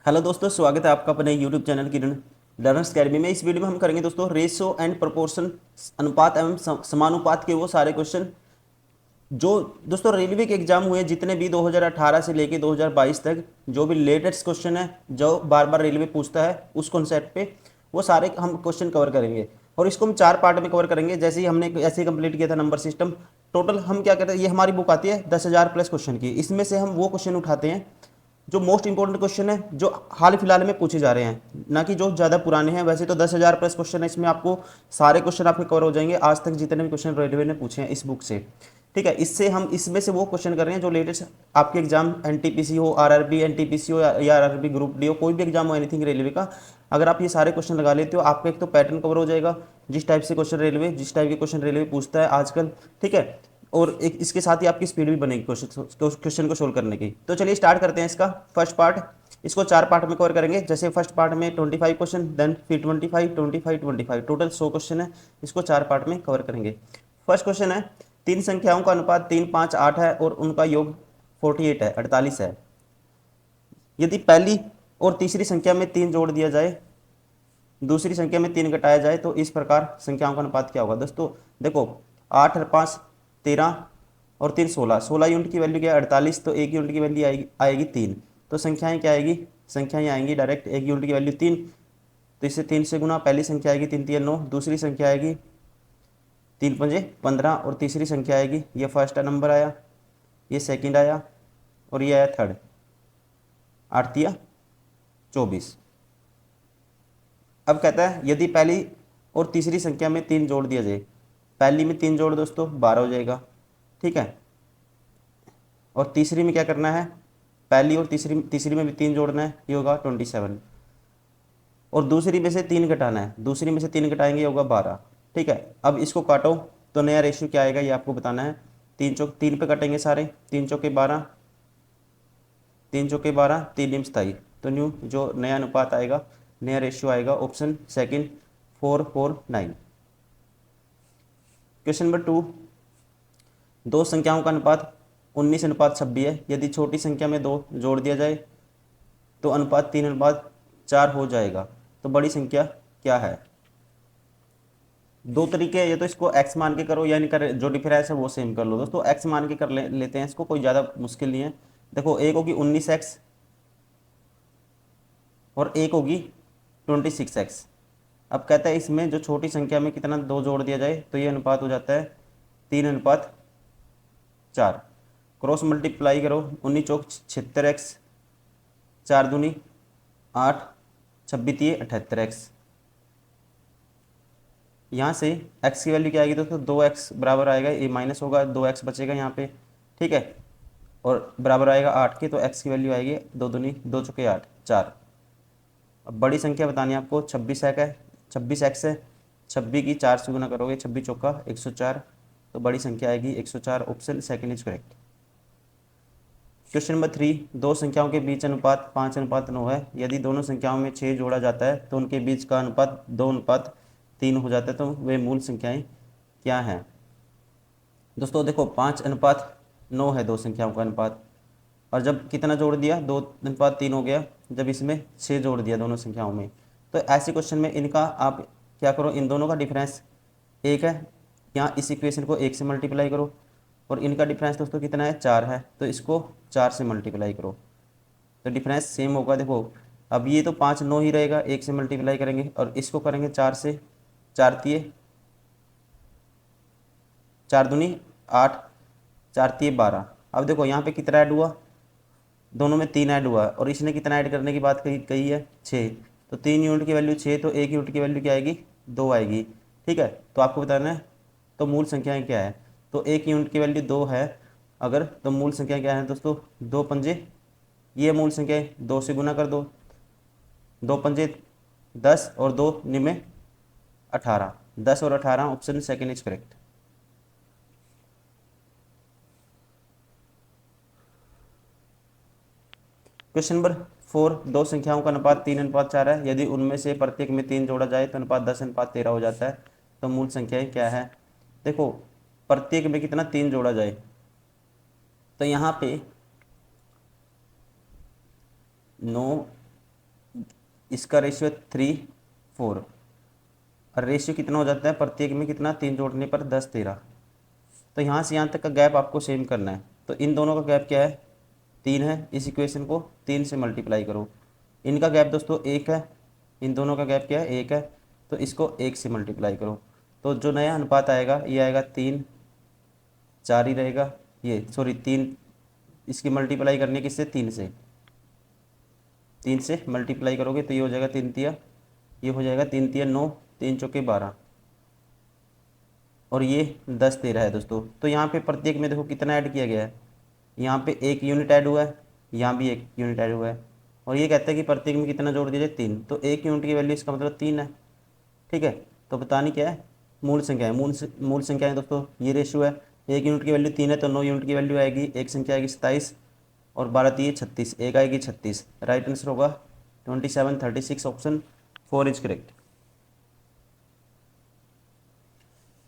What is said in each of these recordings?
Hello दोस्तों, स्वागत है आपका अपने यूट्यूब चैनल किरण लर्नर्स अकेडमी में। इस वीडियो में हम करेंगे दोस्तों रेशो एंड प्रोपोर्शन, अनुपात एवं समानुपात के वो सारे क्वेश्चन जो दोस्तों रेलवे के एग्जाम हुए जितने भी 2018 से लेके 2022 तक, जो भी लेटेस्ट क्वेश्चन है जो बार बार रेलवे पूछता है उस कॉन्सेप्ट पे वो सारे हम क्वेश्चन कवर करेंगे। और इसको हम 4 पार्ट में कवर करेंगे, जैसे ही हमने ऐसे ही कंप्लीट किया था नंबर सिस्टम। टोटल हम क्या करते हैं, ये हमारी बुक आती है 10,000 प्लस क्वेश्चन की, इसमें से हम वो क्वेश्चन उठाते हैं जो मोस्ट इंपॉर्टेंट क्वेश्चन है जो हाल फिलहाल में पूछे जा रहे हैं, ना कि जो ज़्यादा पुराने हैं। वैसे तो 10,000 प्लस क्वेश्चन है, इसमें आपको सारे क्वेश्चन आपके कवर हो जाएंगे आज तक जितने भी क्वेश्चन रेलवे ने पूछे हैं इस बुक से। ठीक है, इससे हम इसमें से वो क्वेश्चन कर रहे हैं जो लेटेस्ट आपके एग्जाम एनटीपीसी हो, आरआरबी एनटीपीसी हो या आरआरबी ग्रुप डी हो, कोई भी एग्जाम हो एनीथिंग रेलवे का, अगर आप ये सारे क्वेश्चन लगा लेते हो आपका एक तो पैटर्न कवर हो जाएगा, जिस टाइप से क्वेश्चन रेलवे जिस टाइप के क्वेश्चन रेलवे पूछता है आजकल। ठीक है, और एक इसके साथ ही आपकी स्पीड भी बनेगी क्वेश्चन को सोल्व करने की। तो चलिए स्टार्ट करते हैं इसका फर्स्ट पार्ट। इसको 4 पार्ट में कवर करेंगे, जैसे फर्स्ट पार्ट में 25 क्वेश्चन, देन फिर 25 25 25, टोटल 100 क्वेश्चन है। इसको 4 पार्ट में कवर करेंगे। फर्स्ट क्वेश्चन है, तीन संख्याओं का अनुपात 3 5 8 है और उनका योग 48 है, 48 है। यदि पहली और तीसरी संख्या में 3 जोड़ दिया जाए, दूसरी संख्या में 3 घटाया जाए तो इस प्रकार संख्याओं का अनुपात क्या होगा। दोस्तों देखो, 8 और 5 13 और 3 16, 16 यूनिट की वैल्यू क्या है 48, तो एक यूनिट की वैल्यू आएगी 3। तो संख्याएं क्या आएगी, संख्याएं आएंगी डायरेक्ट, एक यूनिट की वैल्यू 3, तो इसे 3 से गुना, पहली संख्या आएगी 3 3 9, दूसरी संख्या आएगी 3 5 15 और तीसरी संख्या आएगी, ये फर्स्ट नंबर आया, ये सेकंड आया और ये आया थर्ड, 8 तिया 24। अब कहता है यदि पहली और तीसरी संख्या में 3 जोड़ दिया जाए, पहली में 3 जोड़ दोस्तों 12 हो जाएगा। ठीक है, और तीसरी में क्या करना है, पहली और तीसरी में भी 3 जोड़ना है, ये होगा 27। और दूसरी में से 3 घटाना है, दूसरी में से 3 घटाएंगे, ये होगा 12। ठीक है, अब इसको काटो तो नया रेशियो क्या आएगा ये आपको बताना है। 3 चौक 3 पे कटेंगे सारे, 3 चौके 12, 3 चौके 12, 3 निम 27। तो न्यू जो नया अनुपात आएगा, नया रेशियो आएगा ऑप्शन सेकंड 449। क्वेश्चन नंबर 2, दो संख्याओं का अनुपात 19:26 है। यदि छोटी संख्या में 2 जोड़ दिया जाए तो अनुपात 3:4 हो जाएगा, तो बड़ी संख्या क्या है। दो तरीके हैं, ये तो इसको x मान के करो, यानी कर जो डिफरेंस है वो सेम कर लो। दोस्तों x मान के कर लेते हैं इसको, कोई ज़्यादा मुश्किल नहीं है। देखो, एक होगी 19x और एक होगी 26x। अब कहता है इसमें जो छोटी संख्या में कितना 2 जोड़ दिया जाए तो ये अनुपात हो जाता है 3:4। क्रॉस मल्टीप्लाई करो, 19 चौक 76x, 4 दूनी 8, 26 78x। यहाँ से x की वैल्यू क्या आएगी दोस्तों, 2x बराबर आएगा, ये माइनस होगा, 2x बचेगा यहाँ पे। ठीक है, और बराबर आएगा 8 के, तो x की वैल्यू आएगी 2 दूनी 2 चौके 8 4। अब बड़ी संख्या बतानी है आपको, 26x है, 26x है, 26 की 4 से गुना करोगे, 26 चौका 104, तो बड़ी संख्या आएगी 104, option second is correct. Question number 3, दो संख्याओं के बीच अनुपात 5:9 है। यदि दोनों संख्याओं में 6 जोड़ा जाता है तो उनके बीच का अनुपात 2:3 हो जाता है, तो वे मूल संख्याएं क्या हैं। दोस्तों देखो, 5:9 है दो संख्याओं का अनुपात, और जब कितना जोड़ दिया 2:3 हो गया, जब इसमें 6 जोड़ दिया दोनों संख्याओं में, तो ऐसे क्वेश्चन में इनका आप क्या करो, इन दोनों का डिफरेंस 1 है, यहाँ इस इक्वेशन को 1 से मल्टीप्लाई करो, और इनका डिफरेंस दोस्तों कितना है 4 है, तो इसको 4 से मल्टीप्लाई करो, तो डिफरेंस सेम होगा। देखो, अब ये तो 5:9 ही रहेगा, 1 से मल्टीप्लाई करेंगे और इसको करेंगे 4 से, 4 तिये 4 दूनी 8, 4 तिये 12। अब देखो यहाँ पे कितना ऐड हुआ, दोनों में 3 ऐड हुआ, और इसने कितना ऐड करने की बात कही कही है 6, तो 3 यूनिट की वैल्यू 6, तो 1 यूनिट की वैल्यू क्या आएगी 2 आएगी। ठीक है, तो आपको बताना है तो मूल संख्याएं क्या है, तो 1 यूनिट की वैल्यू 2 है अगर, तो मूल संख्या क्या है दोस्तों 2 पंजे, ये मूल संख्या 2 से गुना कर दो, 2 पंजे 10 और 2 निमे 18, 10 और 18, option second is correct. Question number 4, दो संख्याओं का अनुपात 3:4 है। यदि उनमें से प्रत्येक में 3 जोड़ा जाए तो अनुपात 10:13 हो जाता है, तो मूल संख्याएं क्या है। देखो, प्रत्येक में कितना 3 जोड़ा जाए, तो यहाँ पे 9 इसका रेशियो 3 4, और रेशियो कितना हो जाता है प्रत्येक में, कितना 3 जोड़ने पर 10 13। तो यहाँ से यहाँ तक का गैप आपको सेम करना है। तो इन दोनों का गैप क्या है 3 है, इस इक्वेशन को 3 से मल्टीप्लाई करो। इनका गैप दोस्तों 1 है, इन दोनों का गैप क्या है 1 है, तो इसको 1 से मल्टीप्लाई करो। तो जो नया अनुपात आएगा ये आएगा 3 4 ही रहेगा, ये सॉरी 3, इसकी मल्टीप्लाई करने किससे 3 से मल्टीप्लाई करोगे तो ये हो जाएगा 3 तिया, ये हो जाएगा 3 तिया 9, 3 चौके 12, और ये 10 13 है दोस्तों। तो यहाँ पे प्रत्येक में देखो कितना ऐड किया गया है, यहाँ पे 1 यूनिट ऐड हुआ है, यहाँ भी 1 यूनिट ऐड हुआ है, और ये कहता है कि प्रत्येक में कितना जोड़ दीजिए 3, तो 1 यूनिट की वैल्यू इसका मतलब 3 है। ठीक है, तो बतानी क्या है मूल संख्या है, मूल संख्या है दोस्तों, ये रेशियो है। 1 यूनिट की वैल्यू 3 है तो 9 यूनिट की वैल्यू आएगी, एक संख्या आएगी 27, और 12 3 36, एक आएगी 36। राइट आंसर होगा 27 36, option 4 is correct.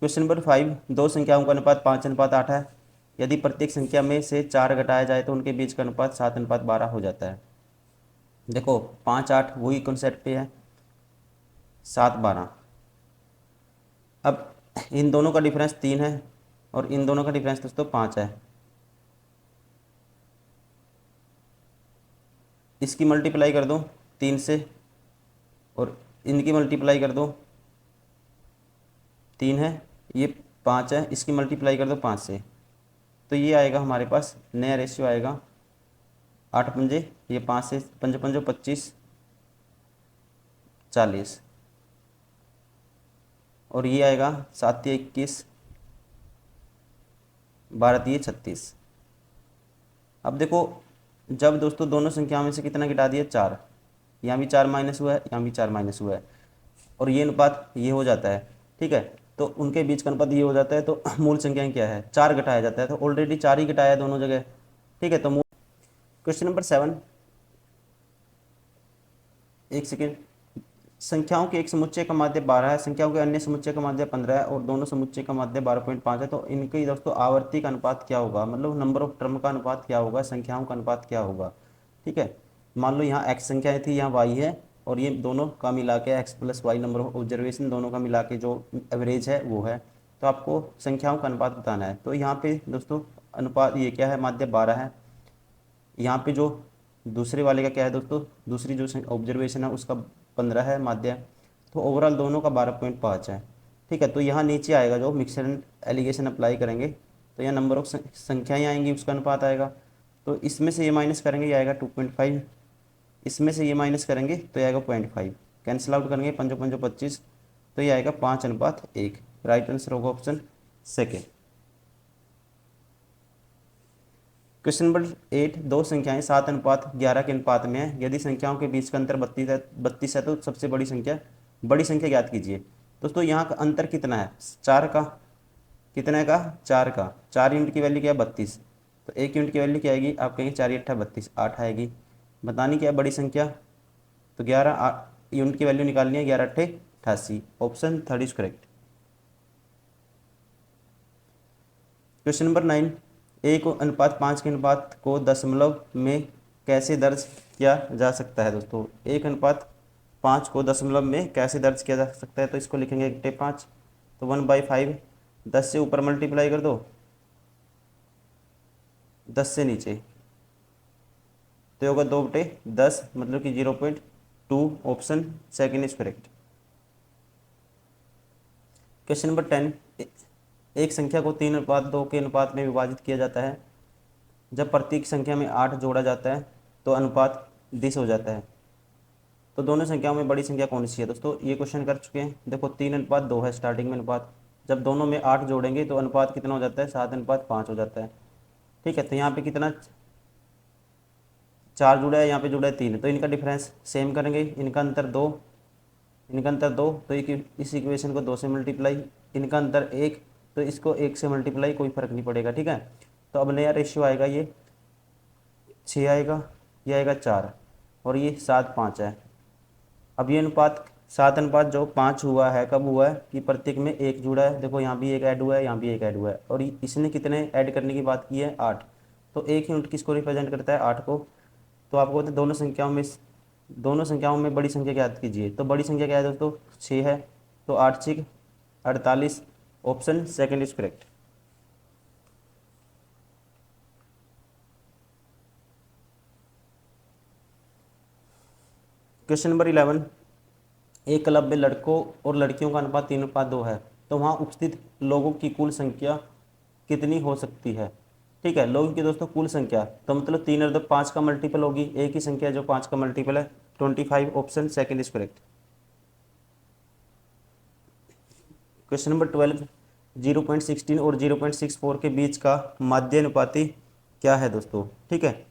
Question number 5, दो संख्याओं का अनुपात 5:8 है। यदि प्रत्येक संख्या में से 4 घटाया जाए तो उनके बीच का अनुपात 7:12 हो जाता है। देखो 5 8 वही कॉन्सेप्ट पे है, 7 12। अब इन दोनों का डिफरेंस 3 है और इन दोनों का डिफरेंस दोस्तों 5 है। इसकी मल्टीप्लाई कर दो 3 से, और इनकी मल्टीप्लाई कर दो, 3 है ये 5 है, इसकी मल्टीप्लाई कर दो 5 से, तो ये आएगा हमारे पास नया रेशियो आएगा 8 पंजे, ये 5 से 5 पंजो 25 40, और ये आएगा 7 21 12 36। अब देखो जब दोस्तों दोनों संख्याओं में से कितना घटा दिया 4, यहाँ भी 4 माइनस हुआ है, यहाँ भी 4 माइनस हुआ है, और ये अनुपात ये हो जाता है। ठीक है, तो उनके बीच का अनुपात ये हो जाता है, तो मूल संख्याएं क्या है 4 घटाया जाता है, तो ऑलरेडी 4 ही घटाया दोनों जगह। ठीक है, तो क्वेश्चन नंबर 7, एक सेकेंड। संख्याओं के एक समुच्चय का माध्य 12 है, संख्याओं के अन्य समुच्चय का माध्य 15 है, और दोनों समुच्चय का माध्य 12.5 है। तो इनकी दोस्तों आवर्ती का अनुपात क्या होगा, मतलब नंबर ऑफ टर्म का अनुपात क्या होगा, संख्याओं का अनुपात क्या होगा। ठीक है, मान लो यहाँ x संख्याएं थी, यहाँ y है, और ये दोनों का मिला के x + y number of observation दोनों का मिला के जो एवरेज है वो है। तो आपको संख्याओं का अनुपात बताना है। तो यहाँ पे दोस्तों अनुपात ये क्या है, माध्य 12 है। यहाँ पे जो दूसरे वाले का क्या है दोस्तों, दूसरी जो ऑब्जर्वेशन है उसका 15 है माध्य, तो ओवरऑल दोनों का 12.5 है। ठीक है, तो यहाँ नीचे आएगा जो मिक्सर एंड एलिगेशन अप्लाई करेंगे, तो यहाँ नंबर ऑफ संख्याएँ आएंगी, उसका अनुपात आएगा। तो इसमें से ये माइनस करेंगे, ये आएगा 2.5, इसमें से ये माइनस करेंगे तो ये आएगा 0.5, कैंसिल आउट करेंगे 5 5 25, तो ये आएगा 5:1। राइट आंसर होगा ऑप्शन सेकेंड। क्वेश्चन नंबर 8, दो संख्याएं 7:11 के अनुपात में है। यदि संख्याओं के बीच का अंतर 32 है तो सबसे बड़ी संख्या ज्ञात कीजिए। दोस्तों यहाँ का अंतर कितना है 4 का, कितने का 4 का, 4 यूनिट की वैल्यू क्या है 32, तो 1 यूनिट की वैल्यू क्या आएगी, आप कहेंगे 4 8 32 8 आएगी। बतानी क्या है बड़ी संख्या, तो 11 यूनिट की वैल्यू निकालनी है, 11 8 88, option 3 is correct. Question number 9, 1:5 के अनुपात को दशमलव में कैसे दर्ज किया जा सकता है। दोस्तों 1:5 को दशमलव में कैसे दर्ज किया जा सकता है, तो इसको लिखेंगे 1/5, तो 1/5, 10 से ऊपर मल्टीप्लाई कर दो, 10 से नीचे, तो होगा 2/10, मतलब कि 0.2, option second is correct. Question number 10, एक संख्या को 3:2 के अनुपात में विभाजित किया जाता है। जब प्रत्येक संख्या में 8 जोड़ा जाता है तो अनुपात 20 हो जाता है। तो दोनों संख्याओं में बड़ी संख्या कौन सी है। दोस्तों ये क्वेश्चन कर चुके हैं, देखो 3:2 है स्टार्टिंग में अनुपात, जब दोनों में 8 जोड़ेंगे तो अनुपात कितना हो जाता है 7:5 हो जाता है। ठीक है, तो यहाँ पे कितना 4 जुड़ा है, यहाँ पे जुड़ा है 3, तो इनका डिफरेंस सेम करेंगे, इनका अंतर 2, इनका अंतर 2, तो इस इक्वेशन को 2 से मल्टीप्लाई, इनका अंतर 1, तो इसको 1 से मल्टीप्लाई, कोई फर्क नहीं पड़ेगा। ठीक है, तो अब नया रेशियो आएगा, ये 6 आएगा, ये आएगा 4, और ये 7 5 है। अब ये अनुपात 7:5 हुआ है, कब हुआ है कि प्रत्येक में 1 जुड़ा है। देखो यहाँ भी 1 ऐड हुआ है, यहाँ भी 1 ऐड हुआ है, और इसने कितने ऐड करने की बात की है 8, तो 1 यूनिट किसको रिप्रेजेंट करता है 8 को। तो आपको दोनों संख्याओं में दोनों संख्याओं में बड़ी संख्या ज्ञात कीजिए। तो बड़ी संख्या क्या है दोस्तों, 6 है, तो 8 6 48, option second is correct. Question number 11, एक क्लब में लड़कों और लड़कियों का अनुपात 3:2 है, तो वहाँ उपस्थित लोगों की कुल संख्या कितनी हो सकती है। ठीक है, लोगों की दोस्तों कुल संख्या, तो मतलब 3 और 2 5 का मल्टीपल होगी, एक ही संख्या जो 5 का मल्टीपल है, 25, option second is correct. Question number 12, 0.16 और 0.64 के बीच का माध्यानुपाती क्या है दोस्तों। ठीक है,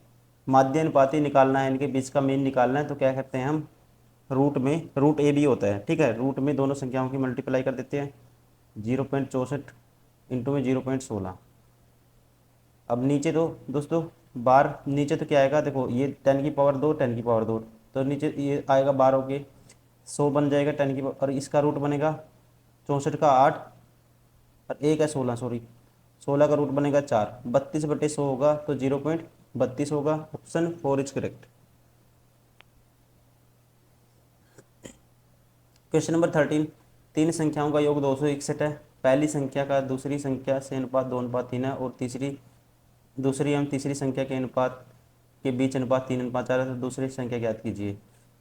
माध्यानुपाती निकालना है, इनके बीच का मीन निकालना है, तो क्या करते हैं हम, रूट में रूट ए भी होता है। ठीक है, रूट में दोनों संख्याओं की मल्टीप्लाई कर देते हैं, 0.64 इंटू में 0.16। अब नीचे तो दोस्तों बार, नीचे तो क्या आएगा, देखो ये 10 की पावर 2 10 की पावर 2, तो नीचे ये आएगा 12 के 100 बन जाएगा 10 की पावर, और इसका रूट बनेगा 64 का 8 और एक है 16, सॉरी 16 का रूट बनेगा 4, 32/100 होगा, तो 0.32 होगा, option 4 is correct. Question number 13, तीन संख्याओं का योग 261 है, पहली संख्या का दूसरी संख्या से अनुपात 2:3 है, और दूसरी एवं तीसरी संख्या के अनुपात के बीच अनुपात 3:4 है, तो दूसरी संख्या ज्ञात कीजिए।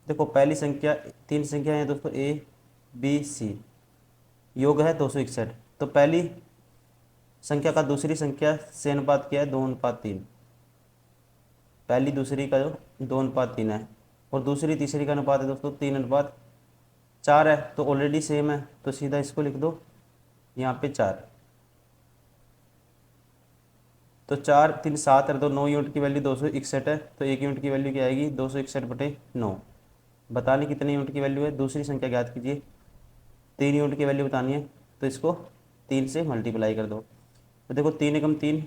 देखो पहली संख्या, तीन संख्या है दोस्तों ए बी सी, योग है 261, तो पहली संख्या का दूसरी संख्या से अनुपात क्या है, 2:3, पहली दूसरी का जो 2:3 है, और दूसरी तीसरी का अनुपात है दोस्तों 3:4 है, तो ऑलरेडी सेम है, तो सीधा इसको लिख दो यहाँ पे 4, तो 4 3 7 और 2 9 यूनिट की वैल्यू 261 है, तो 1 यूनिट की वैल्यू क्या आएगी, 261/9। बताने कितने यूनिट की वैल्यू है, दूसरी संख्या ज्ञात कीजिए, 3 यूनिट की वैल्यू बतानी है, तो इसको 3 से मल्टीप्लाई कर दो, तो देखो 3 एकम 3,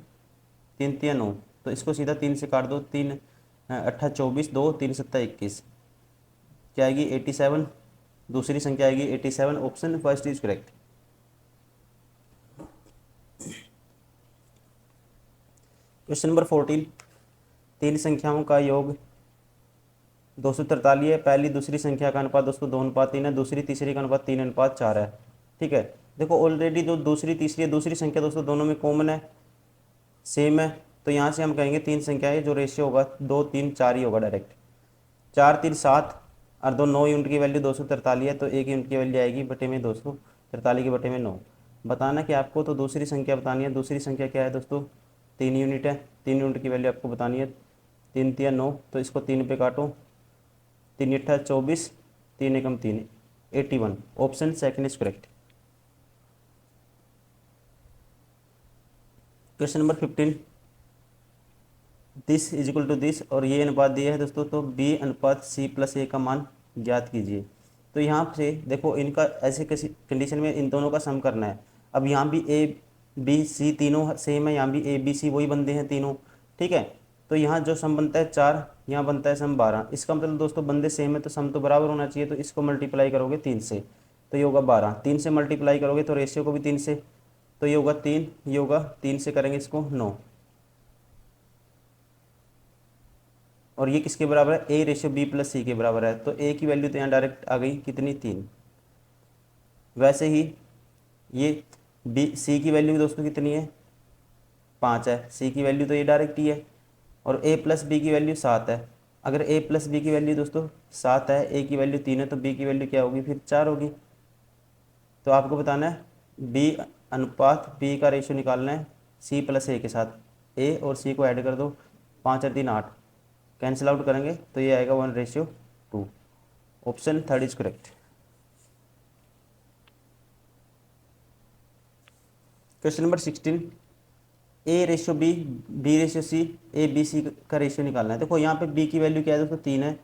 3 3 9, तो इसको सीधा 3 से काट दो, 3 8 24, 2 3 7 21, क्या आएगी 87, दूसरी संख्या आएगी 87, option first is correct. Question number 14, तीन संख्याओं का योग 243 है, पहली दूसरी संख्या का अनुपात दोस्तों 2:3 है, दूसरी तीसरी का अनुपात 3:4 है। ठीक है, देखो ऑलरेडी जो दूसरी तीसरी है, दूसरी संख्या दोस्तों दोनों में कॉमन है, सेम है, तो यहाँ से हम कहेंगे तीन संख्याएं जो रेशियो होगा 2 3 4 ही होगा डायरेक्ट, 4 3 7 और 2 9 यूनिट की वैल्यू 243 है, तो 1 यूनिट की वैल्यू आएगी बटे में 243 के बटे में 9। बताना कि आपको तो दूसरी संख्या बतानी है, दूसरी संख्या क्या है दोस्तों, 3 यूनिट है, 3 यूनिट की वैल्यू आपको बतानी है, 3 3 9, तो इसको 3 पे काटो, 3 8 24, 3 एकम 3 81, option second is correct. Question number 15, this is equal to this, और ये अनुपात दिया है दोस्तों, तो बी अनुपात सी प्लस ए का मान ज्ञात कीजिए। तो यहाँ से देखो इनका ऐसे किसी कंडीशन में इन दोनों का सम करना है। अब यहाँ भी ए बी सी तीनों सेम है, यहाँ भी ए बी सी वही बंदे हैं तीनों। ठीक है, तो यहाँ जो सम बनता है 4, यहाँ बनता है सम 12, इसका मतलब दोस्तों बंदे सेम है तो सम तो बराबर होना चाहिए, तो इसको मल्टीप्लाई करोगे 3 से, तो ये होगा 12, 3 से मल्टीप्लाई करोगे तो रेशियो को भी 3 से, तो ये होगा 3, ये होगा 3 से करेंगे इसको 9, और ये किसके बराबर है, ए रेशियो बी प्लस सी के बराबर है, तो ए की वैल्यू तो यहाँ डायरेक्ट आ गई कितनी, 3। वैसे ही ये बी सी की वैल्यू दोस्तों कितनी है, 5 है, सी की वैल्यू तो ये डायरेक्ट ही है, और ए प्लस बी की वैल्यू 7 है। अगर ए प्लस बी की वैल्यू दोस्तों 7 है, ए की वैल्यू 3 है, तो बी की वैल्यू क्या होगी, फिर 4 होगी। तो आपको बताना है बी अनुपात बी का रेशियो निकालना है सी प्लस ए के साथ, ए और सी को ऐड कर दो, 5 और 3 8, कैंसिल आउट करेंगे तो ये आएगा 1:2, option third is correct. Question number 16, A ratio B B ratio C, A B C का रेशियो निकालना है। देखो यहाँ पे बी की वैल्यू क्या है दोस्तों, 3 है,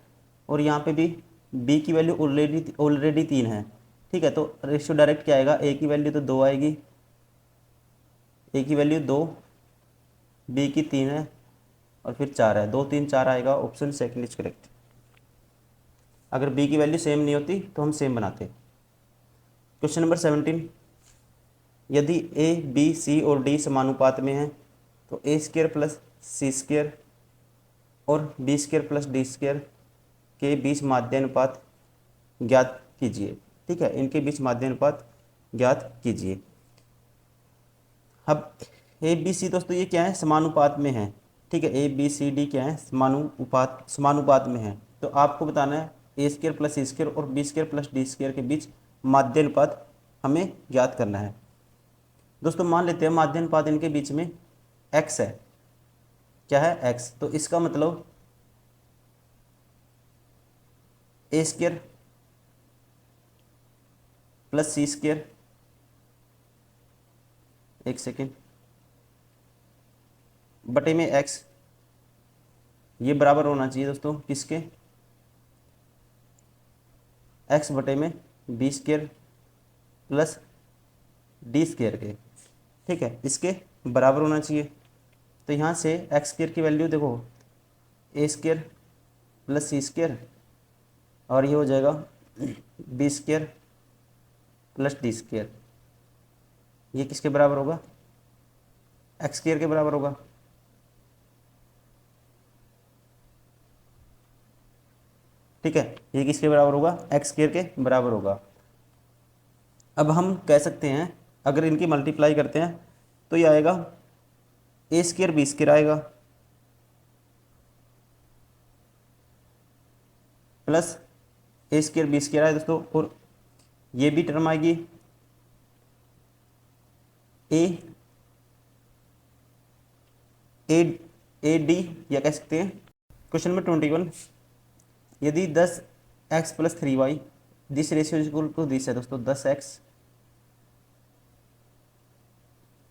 और यहाँ पे भी बी की वैल्यू ऑलरेडी 3 है। ठीक है, तो रेशियो डायरेक्ट क्या आएगा, ए की वैल्यू तो 2 आएगी, ए की वैल्यू 2, बी की 3 है, और फिर 4 है, 2 3 4 आएगा, ऑप्शन सेकंड इज करेक्ट। अगर बी की वैल्यू सेम नहीं होती तो हम सेम बनाते। क्वेश्चन नंबर 17, यदि ए बी सी और डी समानुपात में है, तो A square plus C square और B square plus D square के बीच माध्य अनुपात ज्ञात कीजिए। ठीक है, इनके बीच माध्य अनुपात ज्ञात कीजिए। अब ए बी सी दोस्तों ये क्या है, समानुपात में है। ठीक है, ए बी सी डी क्या है, समानुपात में है। तो आपको बताना है A square plus C square और B square plus D square के बीच माध्य अनुपात हमें ज्ञात करना है। दोस्तों मान लेते हैं माध्य अनुपात इनके बीच में एक्स है। क्या है, एक्स। तो इसका मतलब ए स्क्र प्लस सी स्क्र, एक सेकेंड, बटे में एक्स, ये बराबर होना चाहिए दोस्तों किसके, एक्स बटे में B square plus D square के। ठीक है, इसके बराबर होना चाहिए। तो यहाँ से एक्स स्क्र की वैल्यू देखो, A square plus C square और ये हो जाएगा B square plus D square. ये किसके बराबर होगा, एक्स स्क्र के बराबर होगा। ठीक है, ये किसके बराबर होगा, एक्स स्क्र के बराबर होगा। अब हम कह सकते हैं अगर इनकी मल्टीप्लाई करते हैं तो ये आएगा ए स्क्र बी स्क्र आएगा प्लस ए स्क्र बी स्क्र आए दोस्तों, और ये भी टर्म आएगी ए ए ए डी, या कह सकते हैं क्वेश्चन नंबर 21, यदि 10x plus 3y this ratio equal to this है दोस्तों, 10x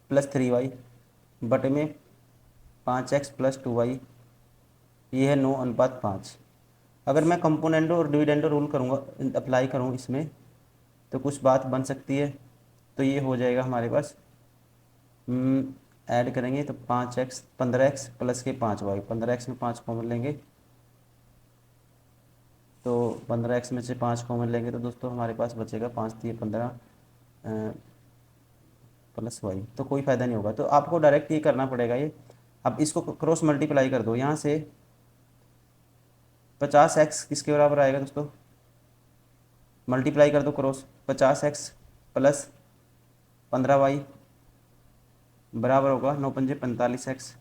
प्लस 3y बटे में 5x प्लस 2y, ये है 9:5। अगर मैं कंपोनेंडो और डिविडेंडो रूल करूँगा, अप्लाई करूँ इसमें, तो कुछ बात बन सकती है। तो ये हो जाएगा हमारे पास, ऐड करेंगे तो 5x 15x प्लस के 5y, 15x में 5 कॉमन लेंगे तो 15x में से 5 कॉमन लेंगे तो दोस्तों हमारे पास बचेगा 5 3 15 प्लस वाई। तो कोई फ़ायदा नहीं होगा, तो आपको डायरेक्ट ये करना पड़ेगा ये। अब इसको क्रॉस मल्टीप्लाई कर दो, यहाँ से 50x किसके बराबर आएगा दोस्तों, मल्टीप्लाई कर दो क्रॉस, 50x प्लस 15y बराबर होगा 9 पंजे 45x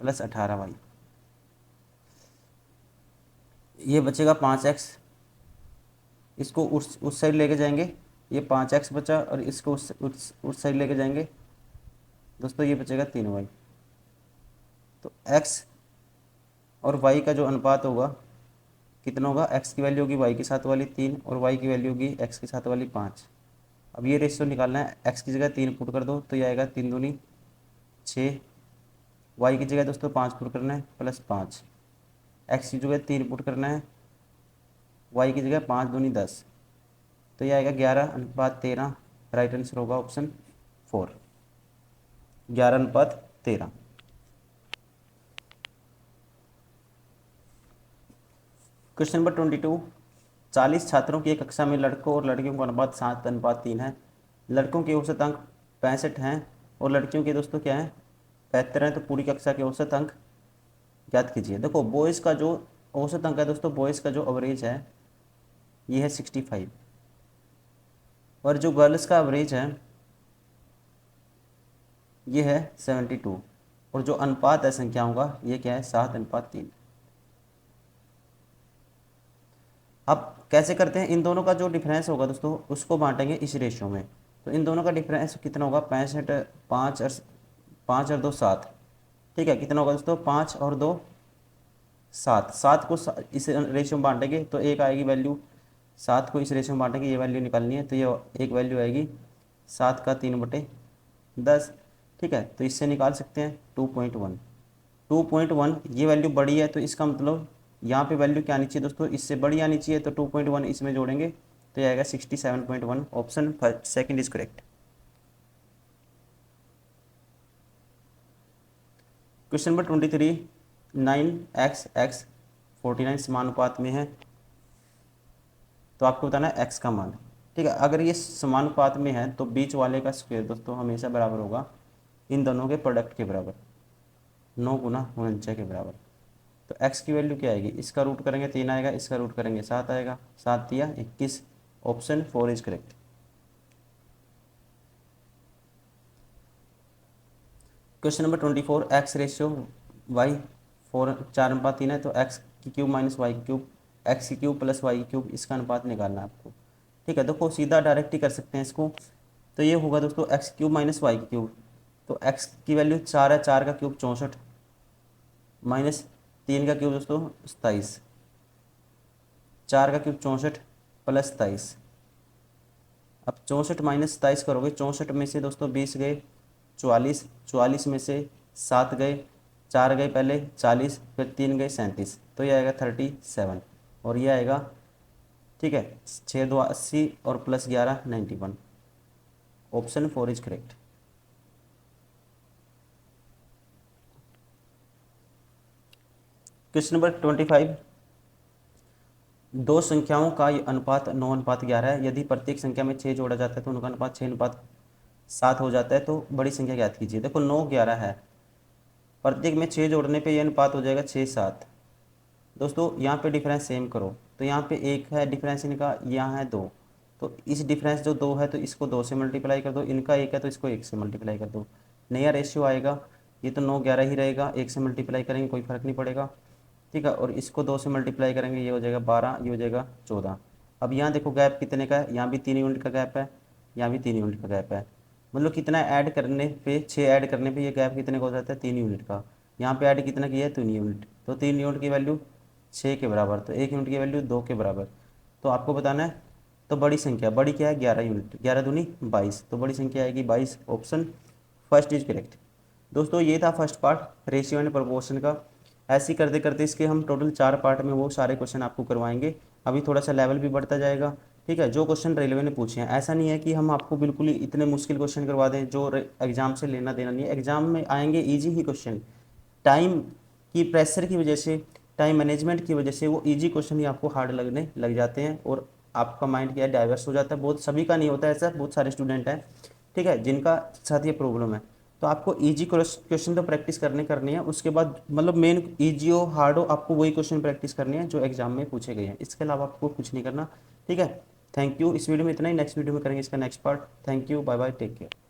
प्लस 18y। ये बचेगा 5x, इसको उस साइड लेके जाएंगे, ये 5x बचा, और इसको उस साइड लेके जाएंगे दोस्तों, ये बचेगा 3y। तो x और y का जो अनुपात होगा कितना होगा, x की वैल्यू होगी y के साथ वाली 3 और y की वैल्यू होगी x के साथ वाली 5। अब ये रेशियो निकालना है, x की जगह 3 पुट कर दो तो ये आएगा 3 दूनी 6, y की जगह दोस्तों 5 पुट करना है प्लस 5, x की जगह 3 पुट करना है, y की जगह 5 दूनी 10, तो ये आएगा 11:13। राइट आंसर होगा ऑप्शन 4, 11:13। क्वेश्चन नंबर 22, 40 छात्रों की एक कक्षा में लड़कों और लड़कियों का अनुपात 7:3 है। लड़कों के औसत अंक 65 हैं और लड़कियों के दोस्तों क्या है, 75 हैं। तो पूरी कक्षा के औसत अंक ज्ञात कीजिए। देखो बॉयज़ का जो औसत अंक है दोस्तों, बॉयज़ का जो एवरेज है ये है 65, और जो गर्ल्स का एवरेज है ये है 72, और जो अनुपात है संख्याओं का ये क्या है, 7:3। अब कैसे करते हैं, इन दोनों का जो डिफरेंस होगा दोस्तों उसको बांटेंगे इस रेशियो में। तो इन दोनों का डिफरेंस कितना होगा, 65, 5 और 2 7। ठीक है, कितना होगा दोस्तों, 5 और 2 7। 7 को इस रेशियो में बांटेंगे तो एक आएगी वैल्यू, 7 को इस रेशियो में बांटेंगे, ये वैल्यू निकालनी है, तो ये एक वैल्यू आएगी 7 का 3/10। ठीक है, तो इससे निकाल सकते हैं 2.1। 2.1 ये वैल्यू बड़ी है, तो इसका मतलब यहाँ पे वैल्यू क्या आनी चाहिए दोस्तों, इससे बड़ी आनी चाहिए। तो 2.1 इसमें जोड़ेंगे तो ये आएगा 67.1। Option second is correct. Question number 23, 9x 49 समानुपात में है, तो आपको बताना है x का मान। ठीक है, अगर ये समानुपात में है तो बीच वाले का स्क्वायर दोस्तों हमेशा बराबर होगा इन दोनों के प्रोडक्ट के बराबर, 9 गुना 49 के बराबर। तो x की वैल्यू क्या आएगी, इसका रूट करेंगे 3 आएगा, इसका रूट करेंगे 7 आएगा, 7 दिया 21, option 4 is correct. Question number 24, x ratio y 4:3 है, तो एक्स की cube minus y cube, x की क्यूब प्लस वाई क्यूब, इसका अनुपात निकालना है आपको। ठीक है, देखो सीधा डायरेक्ट ही कर सकते हैं इसको। तो ये होगा दोस्तों x cube minus y cube, तो एक्स की वैल्यू 4 है, 4 का क्यूब 64, माइनस 3 का क्यूब दोस्तों 27, 4 का क्यूब 64 प्लस 27। अब 64 माइनस 27 करोगे, 64 में से दोस्तों 20 गए 44, 44 में से 7 गए, 4 गए पहले 40, फिर 3 गए 37, तो ये आएगा 37 और ये आएगा, ठीक है, 6 2 80 और plus 11 91, option 4 is correct. Question number 25, दो संख्याओं का अनुपात 9:11 है, यदि प्रत्येक संख्या में 6 जोड़ा जाता है तो उनका अनुपात 6:7 हो जाता है, तो बड़ी संख्या ज्ञात कीजिए। देखो 9:11 है, प्रत्येक में 6 जोड़ने पे ये अनुपात हो जाएगा 6:7। दोस्तों यहाँ पे डिफरेंस सेम करो, तो यहाँ पे 1 है डिफरेंस इनका, यहाँ है 2, तो इस डिफरेंस जो 2 है तो इसको 2 से मल्टीप्लाई कर दो, इनका 1 है तो इसको 1 से मल्टीप्लाई कर दो, नया रेशियो आएगा। ये तो 9:11 ही रहेगा, 1 से मल्टीप्लाई करेंगे कोई फ़र्क नहीं पड़ेगा, ठीक है, और इसको 2 से मल्टीप्लाई करेंगे, ये हो जाएगा 12, ये हो जाएगा 14। अब यहाँ देखो गैप कितने का है, यहाँ भी 3 यूनिट का गैप है, यहाँ भी 3 यूनिट का गैप है, मतलब कितना ऐड करने पे, 6 ऐड करने पे ये गैप कितने का हो जाता है, 3 यूनिट का। यहाँ पे ऐड कितना किया है, 3 यूनिट, तो 3 यूनिट की वैल्यू 6 के बराबर, तो 1 यूनिट की वैल्यू 2 के बराबर। तो आपको बताना है, तो बड़ी संख्या, बड़ी क्या है 11 यूनिट, 11 दूनी 22, तो बड़ी संख्या आएगी 22, ऑप्शन फर्स्ट इज करेक्ट। दोस्तों ये था first part ratio and proportion का। ऐसे ही करते करते इसके हम टोटल 4 पार्ट में वो सारे क्वेश्चन आपको करवाएंगे। अभी थोड़ा सा लेवल भी बढ़ता जाएगा, ठीक है, जो क्वेश्चन रेलवे ने पूछे हैं, ऐसा नहीं है कि हम आपको बिल्कुल ही इतने मुश्किल क्वेश्चन करवा दें जो एग्जाम से लेना देना नहीं है। एग्जाम में आएंगे ईजी ही क्वेश्चन, टाइम की प्रेशर की वजह से, टाइम मैनेजमेंट की वजह से वो इजी क्वेश्चन ही आपको हार्ड लगने लग जाते हैं और आपका माइंड क्या है डाइवर्स हो जाता है। बहुत सभी का नहीं होता है ऐसा, बहुत सारे स्टूडेंट हैं, ठीक है, जिनका साथ ये प्रॉब्लम है। तो आपको इजी क्वेश्चन तो प्रैक्टिस करनी है, उसके बाद मतलब मेन इजी हो हार्ड हो, आपको वही क्वेश्चन प्रैक्टिस करनी है जो एग्जाम में पूछे गए हैं, इसके अलावा आपको कुछ नहीं करना, ठीक है। थैंक यू, इस वीडियो में इतना ही, नेक्स्ट वीडियो में करेंगे इसका next part. Thank you, bye bye, take care.